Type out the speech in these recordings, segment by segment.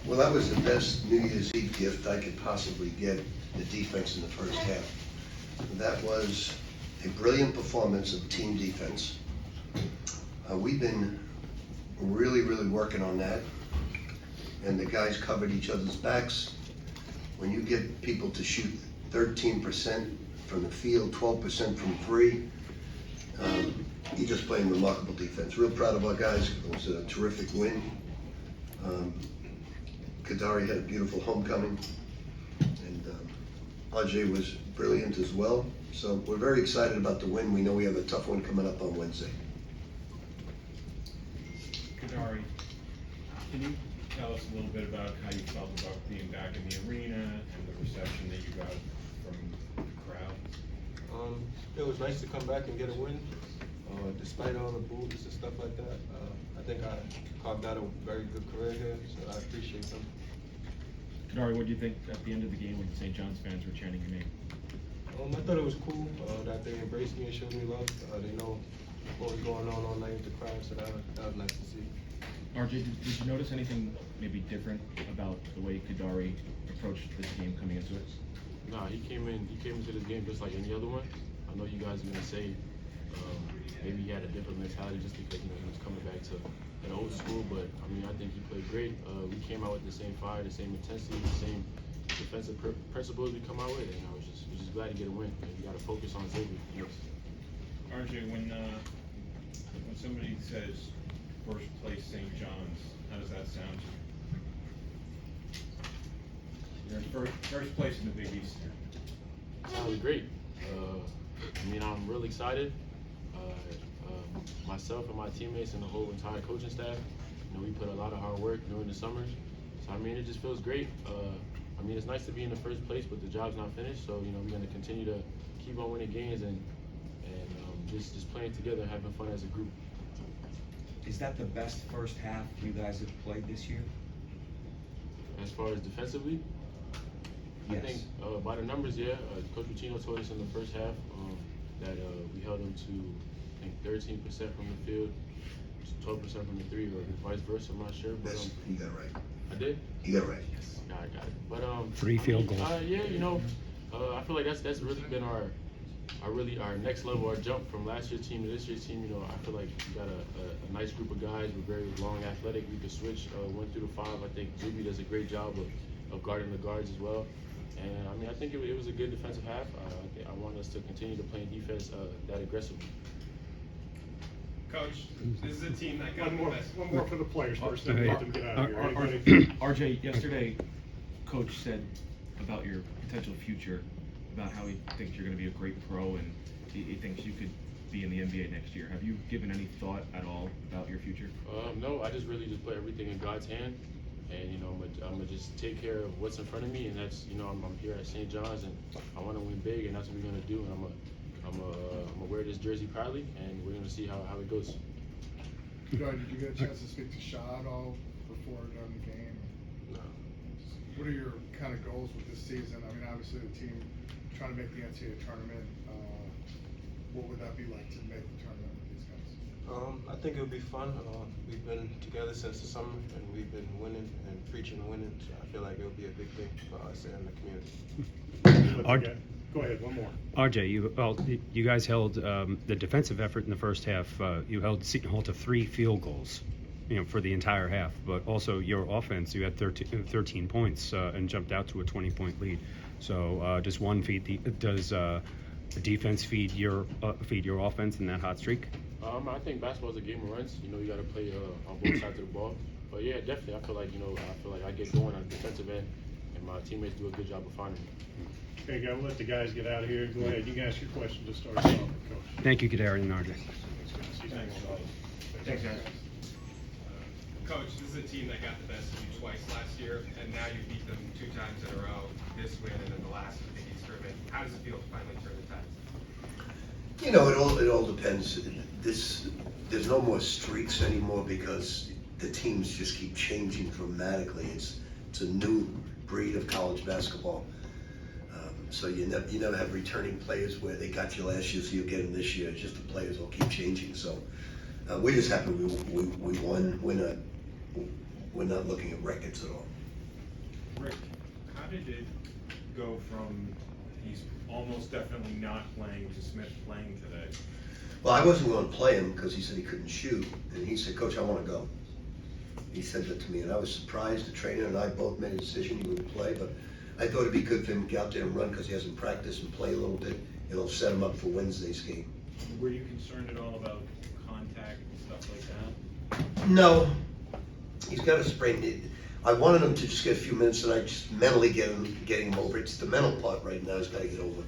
Well, that was the best New Year's Eve gift I could possibly get, the defense in the first half. That was a brilliant performance of team defense. We've been really working on that, and the guys covered each other's backs. When you get people to shoot 13% from the field, 12% from three, you're just playing remarkable defense. Real proud of our guys. It was a terrific win. Kadary had a beautiful homecoming, and RJ was brilliant as well. So we're very excited about the win. We know we have a tough one coming up on Wednesday. Kadary, can you tell us a little bit about how you felt about being back in the arena and the reception that you got from the crowd? It was nice to come back and get a win, despite all the boos and stuff like that. I think I carved out a very good career here, so I appreciate them. Kadary, what do you think at the end of the game when St. John's fans were chanting your name? I thought it was cool that they embraced me and showed me love. They know what was going on all night with the crowd, so that was nice to see. RJ, did you notice anything maybe different about the way Kadary approached this game coming into it? Nah, he came into this game just like any other one. I know you guys are gonna say maybe he had a different mentality just because he was coming back to an old school, but I mean I think he played great. We came out with the same fire, the same intensity, the same defensive principles we come out with, and I was just glad to get a win. You got to focus on Xavier. Yes. RJ, when somebody says first place St. John's, how does that sound to you? You're in first place in the Big East here. Sounds great. I mean, I'm really excited. Myself and my teammates and the whole entire coaching staff, we put a lot of hard work during the summers. So I mean, it just feels great. I mean, it's nice to be in the first place, but the job's not finished. So we're going to continue to keep on winning games and just playing together, and having fun as a group. Is that the best first half you guys have played this year? As far as defensively, Yes. I think by the numbers, yeah. Coach Pitino told us in the first half that we held them to, I think, 13% from the field, 12% from the three, or vice versa. I'm not sure. But, You got it right. I did? You got it right. Yes. Got it. But Three field goals. Yeah, I feel like that's really been our next level, our jump from last year's team to this year's team. I feel like we got a nice group of guys. We're very long, athletic. We can switch 1 through 5. I think Zuby does a great job of guarding the guards as well. And I mean, I think it was a good defensive half. I want us to continue to play defense that aggressively. Coach, this is a team that got one more for the players first, then let them get out of here. RJ, yesterday, Coach said about your potential future, about how he thinks you're going to be a great pro and he thinks you could be in the NBA next year. Have you given any thought at all about your future? No, I just put everything in God's hand, and I'm gonna just take care of what's in front of me, and that's I'm here at St. John's, and I want to win big, and that's what we're gonna do, and I'm gonna wear this jersey proudly, and we're gonna see how it goes. Joy, did you get a chance to speak to Shaw at all before or during the game? No. What are your kind of goals with this season? I mean, obviously the team trying to make the NCAA tournament. What would that be like to make the tournament with these guys? I think it would be fun. We've been together since the summer, and we've been winning and preaching winning. So I feel like it would be a big thing for us and the community. Go ahead, one more. RJ, you guys held the defensive effort in the first half. You held Seton Hall to 3 field goals, for the entire half. But also your offense, you had 13 points and jumped out to a 20-point lead. So does the defense feed your offense in that hot streak? I think basketball's a game of runs. You got to play on both sides of the ball. But yeah, definitely, I feel like I get going on the defensive end, and my teammates do a good job of finding me. Okay, we'll let the guys get out of here. Go ahead, you can ask your question to start us off, Coach. Thank you, Kadary and RJ. Thanks, guys. Coach, this is a team that got the best of you twice last year, and now you beat them 2 times in a row. This win and then the last of the Big East tournament. How does it feel to finally turn the tides? It all depends. There's no more streaks anymore because the teams just keep changing dramatically. It's a new breed of college basketball. So you never have returning players where they got you last year, so you'll get them this year. It's just the players will keep changing. So we're just happy we won. We're not looking at records at all. Rick, how did it go from he's almost definitely not playing to Smith playing today? Well, I wasn't going to play him because he said he couldn't shoot, and he said, "Coach, I want to go." He said that to me, and I was surprised. The trainer and I both made a decision he would play, but I thought it'd be good for him to get out there and run because he hasn't practiced and play a little bit. It'll set him up for Wednesday's game. Were you concerned at all about contact and stuff like that? No, he's got a sprain. I wanted him to just get a few minutes, and I just mentally getting him over. It's the mental part right now. He's got to get over.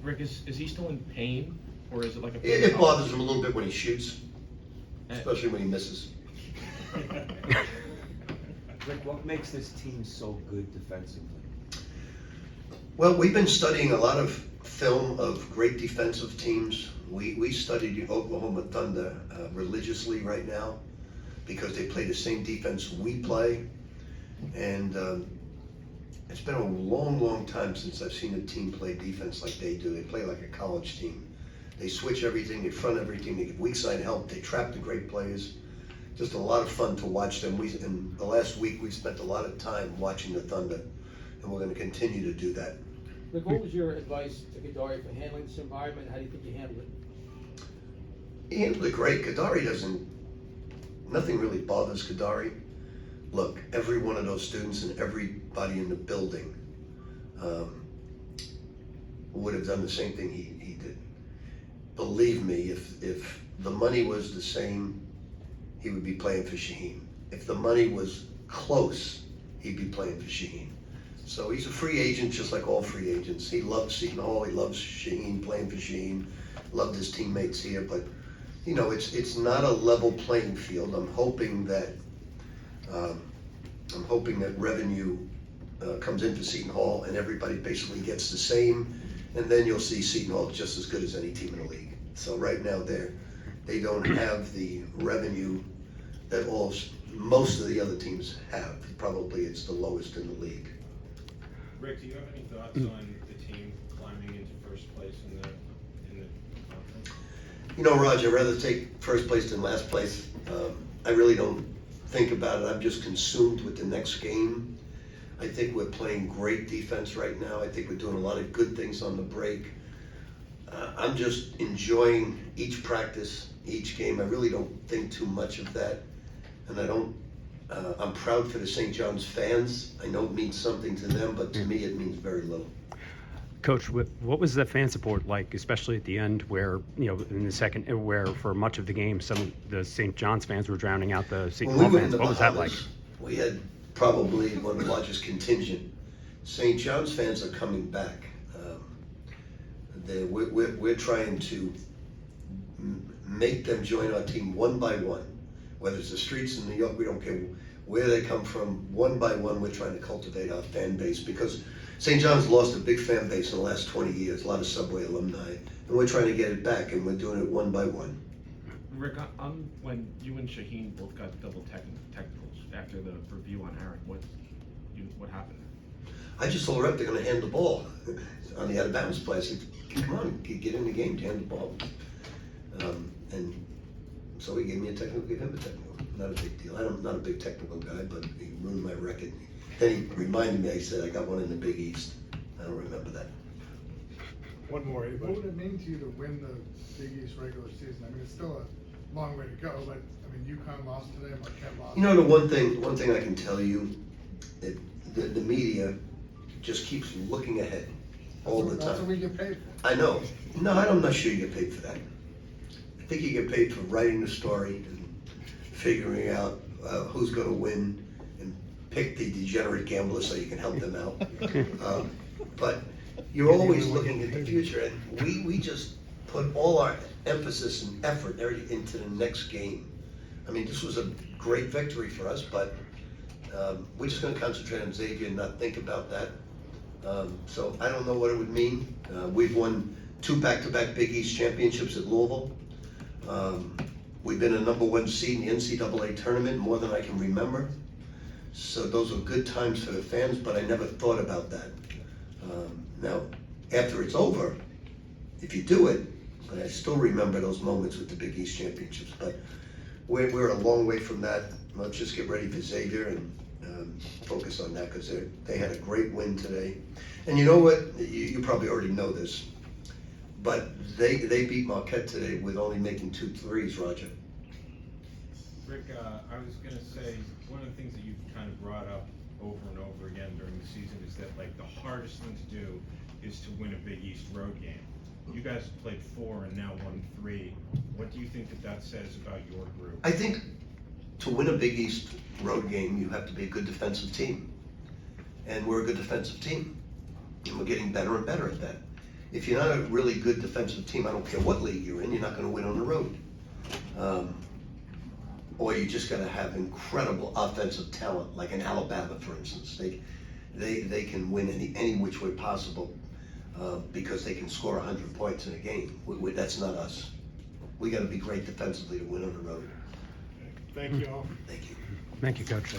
Rick, is he still in pain, or is it like a? It bothers him a little bit when he shoots, especially when he misses. Rick, what makes this team so good defensively? Well, we've been studying a lot of film of great defensive teams. We studied the Oklahoma Thunder religiously right now because they play the same defense we play. And it's been a long, long time since I've seen a team play defense like they do. They play like a college team. They switch everything, they front everything, they give weak side help, they trap the great players. Just a lot of fun to watch them. In the last week, we've spent a lot of time watching the Thunder, and we're going to continue to do that. Rick, what was your advice to Kadary for handling this environment? How do you think you handled it? He handled it great. Kadary nothing really bothers Kadary. Look, every one of those students and everybody in the building would have done the same thing he did. Believe me, if the money was the same, he would be playing for Shaheen. If the money was close, he'd be playing for Shaheen. So he's a free agent just like all free agents. He loves Seton Hall, he loves Shaheen, playing for Shaheen, loved his teammates here, but you know, it's not a level playing field. I'm hoping that revenue comes into Seton Hall and everybody basically gets the same, and then you'll see Seton Hall just as good as any team in the league. So right now they don't have the revenue that most of the other teams have. Probably it's the lowest in the league. Rick, do you have any thoughts on the team climbing into first place in the conference? You know, Raj, I'd rather take first place than last place. I really don't think about it. I'm just consumed with the next game. I think we're playing great defense right now. I think we're doing a lot of good things on the break. I'm just enjoying each practice, each game. I really don't think too much of that. And I'm proud for the St. John's fans. I know it means something to them, but to me it means very little. Coach, what was the fan support like, especially at the end where, you know, in the second, where for much of the game, some of the St. John's fans were drowning out the Seton Hall fans? What was that like? We had probably one of the largest contingent. St. John's fans are coming back. We're trying to make them join our team one by one. Whether it's the streets in New York, we don't care where they come from. One by one, we're trying to cultivate our fan base because St. John's lost a big fan base in the last 20 years, a lot of Subway alumni, and we're trying to get it back, and we're doing it one by one. Rick, when you and Shaheen both got double technicals after the review on Aaron, what happened? I just told Rep they're going to hand the ball on the out of bounds play. I said, come on, get in the game to hand the ball. And so he gave me a technical, gave him a technical. Not a big deal. I'm not a big technical guy, but he ruined my record. Then he reminded me, I said, I got one in the Big East. I don't remember that. One more. What would it mean to you to win the Big East regular season? I mean, it's still a long way to go, but I mean, UConn lost today, Marquette lost. You know, the one thing I can tell you, the media just keeps looking ahead all the time. That's what we get paid for. I know. No, I'm not sure you get paid for that. I think you get paid for writing the story and figuring out who's going to win and pick the degenerate gambler so you can help them out. But you're always looking at the future, and we just put all our emphasis and effort into the next game. I mean, this was a great victory for us, but we're just going to concentrate on Xavier and not think about that. So I don't know what it would mean. We've won 2 back-to-back Big East championships at Louisville. We've been a #1 seed in the NCAA tournament more than I can remember. So those were good times for the fans, but I never thought about that. Now, after it's over, if you do it, I still remember those moments with the Big East championships. But we're a long way from that. Let's just get ready for Xavier, and focus on that, because they had a great win today. And you know what, you probably already know this, but they beat Marquette today with only making 2 threes, Roger. Rick, I was gonna say, one of the things that you've kind of brought up over and over again during the season is that like the hardest thing to do is to win a Big East road game. You guys have played 4 and now won 3. What do you think that says about your group? I think to win a Big East road game, you have to be a good defensive team. And we're a good defensive team. And we're getting better and better at that. If you're not a really good defensive team, I don't care what league you're in, you're not gonna win on the road. Or you just gotta have incredible offensive talent, like in Alabama, for instance. They can win any which way possible because they can score 100 points in a game. That's not us. We gotta be great defensively to win on the road. Thank you all. Thank you. Thank you, Coach.